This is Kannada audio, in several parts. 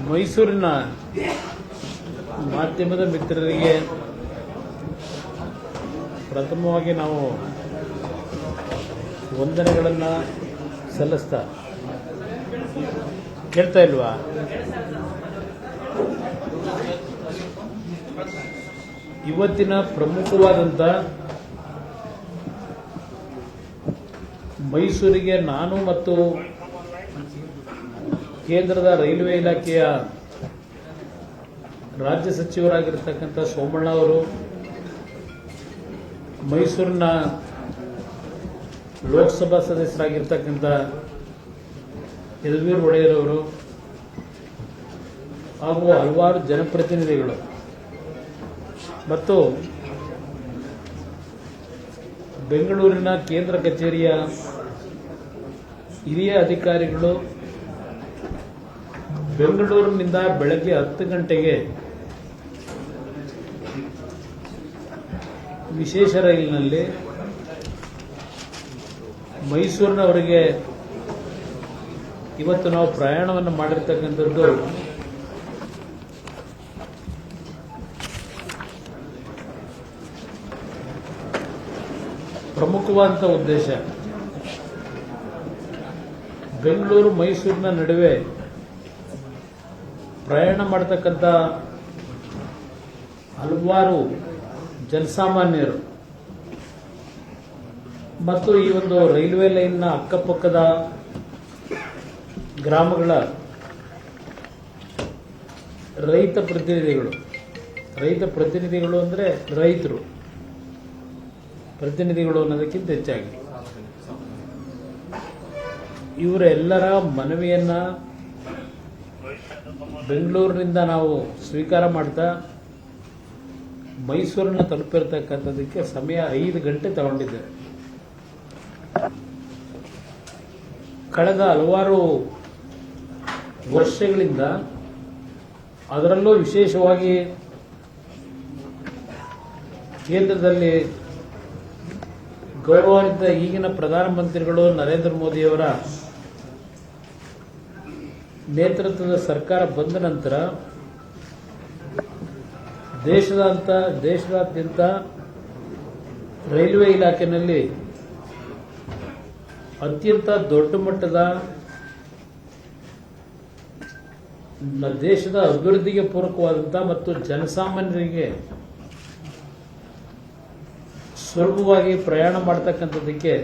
ಮೈಸೂರಿನ ಮಾಧ್ಯಮದ ಮಿತ್ರರಿಗೆ ಪ್ರಥಮವಾಗಿ ನಾವು ವಂದನೆಗಳನ್ನು ಸಲ್ಲಿಸ್ತಾ ಕೇಳ್ತಾ ಇಲ್ವಾ? ಇವತ್ತಿನ ಪ್ರಮುಖವಾದಂಥ ಮೈಸೂರಿಗೆ ನಾನು ಮತ್ತು ಕೇಂದ್ರದ ರೈಲ್ವೆ ಇಲಾಖೆಯ ರಾಜ್ಯ ಸಚಿವರಾಗಿರ್ತಕ್ಕಂಥ ಸೋಮಣ್ಣ ಅವರು, ಮೈಸೂರಿನ ಲೋಕಸಭಾ ಸದಸ್ಯರಾಗಿರ್ತಕ್ಕಂಥ ಯದುವೀರ್ ಒಡೆಯರ್ ಅವರು ಹಾಗೂ ಹಲವಾರು ಜನಪ್ರತಿನಿಧಿಗಳು ಮತ್ತು ಬೆಂಗಳೂರಿನ ಕೇಂದ್ರ ಕಚೇರಿಯ ಹಿರಿಯ ಅಧಿಕಾರಿಗಳು ಬೆಂಗಳೂರಿನಿಂದ ಬೆಳಗ್ಗೆ 10 ಗಂಟೆಗೆ ವಿಶೇಷ ರೈಲಿನಲ್ಲಿ ಮೈಸೂರಿನವರೆಗೆ ಇವತ್ತು ನಾವು ಪ್ರಯಾಣವನ್ನು ಮಾಡಿರ್ತಕ್ಕಂಥದ್ದು ಪ್ರಮುಖವಾದಂಥ ಉದ್ದೇಶ. ಬೆಂಗಳೂರು ಮೈಸೂರಿನ ನಡುವೆ ಪ್ರಯಾಣ ಮಾಡತಕ್ಕಂಥ ಹಲವಾರು ಜನಸಾಮಾನ್ಯರು ಮತ್ತು ಈ ಒಂದು ರೈಲ್ವೆ ಲೈನ್ನ ಅಕ್ಕಪಕ್ಕದ ಗ್ರಾಮಗಳ ರೈತ ಪ್ರತಿನಿಧಿಗಳು ಅಂದರೆ ರೈತರು ಪ್ರತಿನಿಧಿಗಳು ಅನ್ನೋದಕ್ಕಿಂತ ಹೆಚ್ಚಾಗಿ ಇವರೆಲ್ಲರ ಮನವಿಯನ್ನ ಬೆಂಗಳೂರಿನಿಂದ ನಾವು ಸ್ವೀಕಾರ ಮಾಡ್ತಾ ಮೈಸೂರನ್ನು ತಲುಪಿರ್ತಕ್ಕಂಥದಕ್ಕೆ ಸಮಯ 5 ಗಂಟೆ ತಗೊಂಡಿದ್ದೇವೆ. ಕಳೆದ ಹಲವಾರು ವರ್ಷಗಳಿಂದ, ಅದರಲ್ಲೂ ವಿಶೇಷವಾಗಿ ಕೇಂದ್ರದಲ್ಲಿ ಗೌರವಾನ್ವಿತ ಈಗಿನ ಪ್ರಧಾನಮಂತ್ರಿಗಳು ನರೇಂದ್ರ ಮೋದಿಯವರ ನೇತೃತ್ವದ ಸರ್ಕಾರ ಬಂದ ನಂತರ ದೇಶದಾದ್ಯಂತ ರೈಲ್ವೆ ಇಲಾಖೆಯಲ್ಲಿ ಅತ್ಯಂತ ದೊಡ್ಡ ಮಟ್ಟದ ದೇಶದ ಅಭಿವೃದ್ಧಿಗೆ ಪೂರಕವಾದಂಥ ಮತ್ತು ಜನಸಾಮಾನ್ಯರಿಗೆ ಸುಲಭವಾಗಿ ಪ್ರಯಾಣ ಮಾಡತಕ್ಕಂಥದ್ದಕ್ಕೆ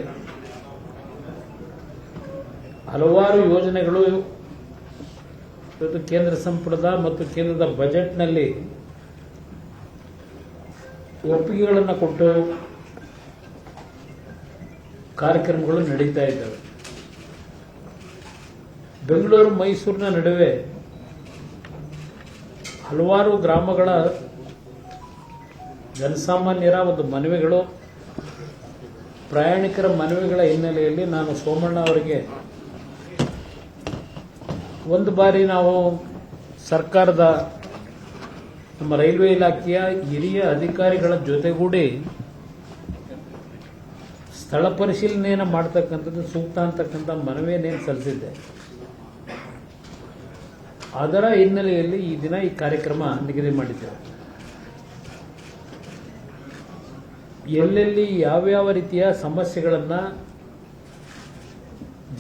ಹಲವಾರು ಯೋಜನೆಗಳು ಇವತ್ತು ಕೇಂದ್ರ ಸಂಪುಟದ ಮತ್ತು ಕೇಂದ್ರದ ಬಜೆಟ್ನಲ್ಲಿ ಒಪ್ಪಿಗೆಗಳನ್ನು ಕೊಟ್ಟು ಕಾರ್ಯಕ್ರಮಗಳು ನಡೀತಾ ಇದ್ದಾವೆ. ಬೆಂಗಳೂರು ಮೈಸೂರಿನ ನಡುವೆ ಹಲವಾರು ಗ್ರಾಮಗಳ ಜನಸಾಮಾನ್ಯರ ಒಂದು ಮನವಿಗಳು, ಪ್ರಯಾಣಿಕರ ಮನವಿಗಳ ಹಿನ್ನೆಲೆಯಲ್ಲಿ ನಾನು ಸೋಮಣ್ಣ ಅವರಿಗೆ ಒಂದು ಬಾರಿ ನಾವು ಸರ್ಕಾರದ ನಮ್ಮ ರೈಲ್ವೆ ಇಲಾಖೆಯ ಹಿರಿಯ ಅಧಿಕಾರಿಗಳ ಜೊತೆಗೂಡಿ ಸ್ಥಳ ಪರಿಶೀಲನೆಯನ್ನು ಮಾಡತಕ್ಕಂಥದ್ದು ಸೂಕ್ತ ಅಂತಕ್ಕಂಥ ಮನವಿಯನ್ನೇನು ಸಲ್ಲಿಸಿದ್ದೆ. ಅದರ ಹಿನ್ನೆಲೆಯಲ್ಲಿ ಈ ದಿನ ಈ ಕಾರ್ಯಕ್ರಮ ನಿಗದಿ ಮಾಡಿದ್ದೇವೆ. ಎಲ್ಲೆಲ್ಲಿ ಯಾವ್ಯಾವ ರೀತಿಯ ಸಮಸ್ಯೆಗಳನ್ನು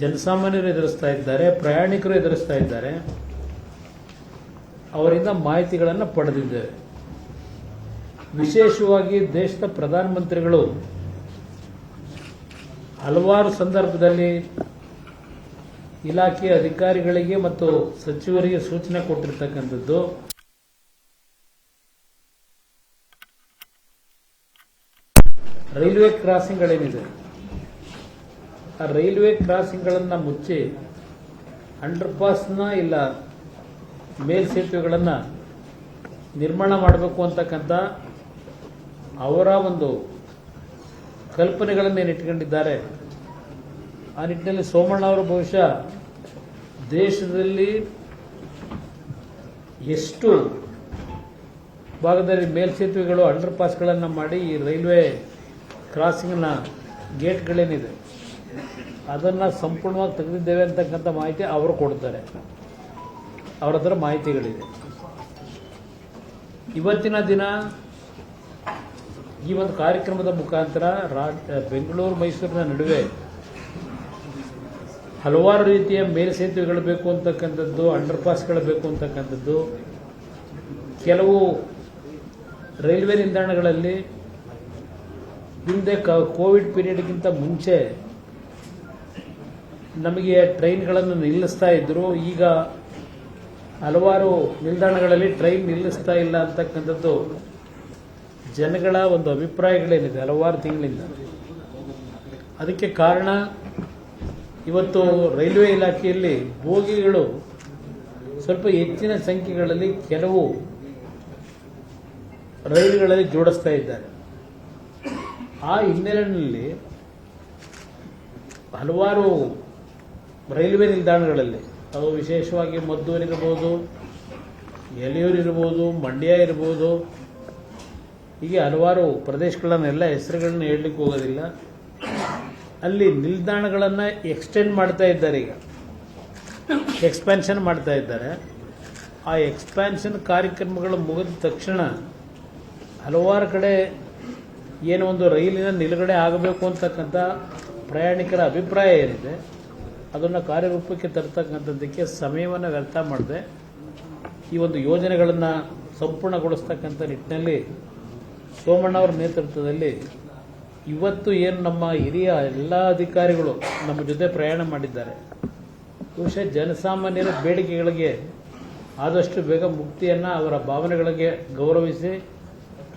ಜನಸಾಮಾನ್ಯರು ಎದುರಿಸ್ತಾ ಇದ್ದಾರೆ, ಪ್ರಯಾಣಿಕರು ಎದುರಿಸ್ತಾ ಇದ್ದಾರೆ, ಅವರಿಂದ ಮಾಹಿತಿಗಳನ್ನು ಪಡೆದಿದ್ದೇವೆ. ವಿಶೇಷವಾಗಿ ದೇಶದ ಪ್ರಧಾನಮಂತ್ರಿಗಳು ಹಲವಾರು ಸಂದರ್ಭದಲ್ಲಿ ಇಲಾಖೆಯ ಅಧಿಕಾರಿಗಳಿಗೆ ಮತ್ತು ಸಚಿವರಿಗೆ ಸೂಚನೆ ಕೊಟ್ಟಿರ್ತಕ್ಕಂಥದ್ದು ರೈಲ್ವೆ ಕ್ರಾಸಿಂಗ್ಗಳೇನಿದೆ ಆ ರೈಲ್ವೆ ಕ್ರಾಸಿಂಗ್ಗಳನ್ನು ಮುಚ್ಚಿ ಅಂಡರ್ ಪಾಸ್ನ ಇಲ್ಲ ಮೇಲ್ಸೇತುವೆಗಳನ್ನು ನಿರ್ಮಾಣ ಮಾಡಬೇಕು ಅಂತಕ್ಕಂಥ ಅವರ ಒಂದು ಕಲ್ಪನೆಗಳನ್ನೇನು ಇಟ್ಕೊಂಡಿದ್ದಾರೆ. ಆ ನಿಟ್ಟಿನಲ್ಲಿ ಸೋಮಣ್ಣ ಅವರು ಬಹುಶಃ ದೇಶದಲ್ಲಿ ಎಷ್ಟು ಭಾಗದಲ್ಲಿ ಮೇಲ್ಸೇತುವೆಗಳು ಅಂಡರ್ ಪಾಸ್ಗಳನ್ನು ಮಾಡಿ ಈ ರೈಲ್ವೆ ಕ್ರಾಸಿಂಗ್ನ ಗೇಟ್ಗಳೇನಿದೆ ಅದನ್ನು ಸಂಪೂರ್ಣವಾಗಿ ತೆಗೆದಿದ್ದೇವೆ ಅಂತಕ್ಕಂಥ ಮಾಹಿತಿ ಅವರು ಕೊಡ್ತಾರೆ. ಅವರ ಹತ್ರ ಮಾಹಿತಿಗಳಿದೆ. ಇವತ್ತಿನ ದಿನ ಈ ಒಂದು ಕಾರ್ಯಕ್ರಮದ ಮುಖಾಂತರ ಬೆಂಗಳೂರು ಮೈಸೂರಿನ ನಡುವೆ ಹಲವಾರು ರೀತಿಯ ಮೇಲ್ಸೇತುವೆಗಳು ಬೇಕು ಅಂತಕ್ಕಂಥದ್ದು, ಅಂಡರ್ ಪಾಸ್ಗಳು ಬೇಕು ಅಂತಕ್ಕಂಥದ್ದು, ಕೆಲವು ರೈಲ್ವೆ ನಿಲ್ದಾಣಗಳಲ್ಲಿ ಹಿಂದೆ ಕೋವಿಡ್ ಪೀರಿಯಡ್ಗಿಂತ ಮುಂಚೆ ನಮಗೆ ಟ್ರೈನ್ಗಳನ್ನು ನಿಲ್ಲಿಸ್ತಾ ಇದ್ರು. ಈಗ ಹಲವಾರು ನಿಲ್ದಾಣಗಳಲ್ಲಿ ಟ್ರೈನ್ ನಿಲ್ಲಿಸ್ತಾ ಇಲ್ಲ ಅಂತಕ್ಕಂಥದ್ದು ಜನಗಳ ಒಂದು ಅಭಿಪ್ರಾಯಗಳೇನಿದೆ ಹಲವಾರು ತಿಂಗಳಿಂದ. ಅದಕ್ಕೆ ಕಾರಣ ಇವತ್ತು ರೈಲ್ವೆ ಇಲಾಖೆಯಲ್ಲಿ ಬೋಗಿಗಳು ಸ್ವಲ್ಪ ಹೆಚ್ಚಿನ ಸಂಖ್ಯೆಗಳಲ್ಲಿ ಕೆಲವು ರೈಲುಗಳಲ್ಲಿ ಜೋಡಿಸ್ತಾ ಇದ್ದಾರೆ. ಆ ಹಿನ್ನೆಲೆಯಲ್ಲಿ ಹಲವಾರು ರೈಲ್ವೆ ನಿಲ್ದಾಣಗಳಲ್ಲಿ, ಅದು ವಿಶೇಷವಾಗಿ ಮದ್ದೂರು ಇರ್ಬೋದು, ಎಲೆಯೂರು ಇರ್ಬೋದು, ಮಂಡ್ಯ ಇರ್ಬೋದು, ಹೀಗೆ ಹಲವಾರು ಪ್ರದೇಶಗಳನ್ನೆಲ್ಲ ಹೆಸರುಗಳನ್ನ ಹೇಳಲಿಕ್ಕೆ ಹೋಗೋದಿಲ್ಲ. ಅಲ್ಲಿ ನಿಲ್ದಾಣಗಳನ್ನು ಎಕ್ಸ್ಟೆಂಡ್ ಮಾಡ್ತಾ ಇದ್ದಾರೆ, ಈಗ ಎಕ್ಸ್ಪ್ಯಾನ್ಷನ್ ಮಾಡ್ತಾ ಇದ್ದಾರೆ. ಆ ಎಕ್ಸ್ಪ್ಯಾನ್ಷನ್ ಕಾರ್ಯಕ್ರಮಗಳು ಮುಗಿದ ತಕ್ಷಣ ಹಲವಾರು ಕಡೆ ಏನೋ ಒಂದು ರೈಲಿನ ನಿಲುಗಡೆ ಆಗಬೇಕು ಅಂತಕ್ಕಂಥ ಪ್ರಯಾಣಿಕರ ಅಭಿಪ್ರಾಯ ಏನಿದೆ ಅದನ್ನು ಕಾರ್ಯರೂಪಕ್ಕೆ ತರ್ತಕ್ಕಂಥದ್ದಕ್ಕೆ ಸಮಯವನ್ನು ವ್ಯರ್ಥ ಮಾಡದೆ ಈ ಒಂದು ಯೋಜನೆಗಳನ್ನು ಸಂಪೂರ್ಣಗೊಳಿಸ್ತಕ್ಕಂಥ ನಿಟ್ಟಿನಲ್ಲಿ ಸೋಮಣ್ಣ ಅವರ ನೇತೃತ್ವದಲ್ಲಿ ಇವತ್ತು ಏನು ನಮ್ಮ ಹಿರಿಯ ಎಲ್ಲ ಅಧಿಕಾರಿಗಳು ನಮ್ಮ ಜೊತೆ ಪ್ರಯಾಣ ಮಾಡಿದ್ದಾರೆ, ಬಹುಶಃ ಜನಸಾಮಾನ್ಯರ ಬೇಡಿಕೆಗಳಿಗೆ ಆದಷ್ಟು ಬೇಗ ಮುಕ್ತಿಯನ್ನು, ಅವರ ಭಾವನೆಗಳಿಗೆ ಗೌರವಿಸಿ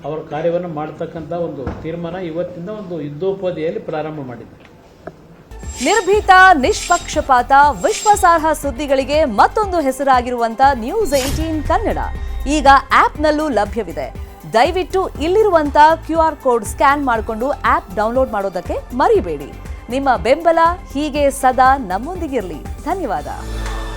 ಅವರ ಕಾರ್ಯವನ್ನು ಮಾಡತಕ್ಕಂಥ ಒಂದು ತೀರ್ಮಾನ ಇವತ್ತಿಂದ ಒಂದು ಯುದ್ಧೋಪಾದಿಯಲ್ಲಿ ಪ್ರಾರಂಭ ಮಾಡಿದ್ದಾರೆ. ನಿರ್ಭೀತ, ನಿಷ್ಪಕ್ಷಪಾತ, ವಿಶ್ವಾಸಾರ್ಹ ಸುದ್ದಿಗಳಿಗೆ ಮತ್ತೊಂದು ಹೆಸರಾಗಿರುವಂತ ನ್ಯೂಸ್ 18 ಕನ್ನಡ ಈಗ ಆಪ್ನಲ್ಲೂ ಲಭ್ಯವಿದೆ. ದಯವಿಟ್ಟು ಇಲ್ಲಿರುವಂತ QR ಕೋಡ್ ಸ್ಕ್ಯಾನ್ ಮಾಡಿಕೊಂಡು ಆಪ್ ಡೌನ್ಲೋಡ್ ಮಾಡೋದಕ್ಕೆ ಮರಿಬೇಡಿ. ನಿಮ್ಮ ಬೆಂಬಲ ಹೀಗೆ ಸದಾ ನಮ್ಮೊಂದಿಗಿರಲಿ. ಧನ್ಯವಾದ.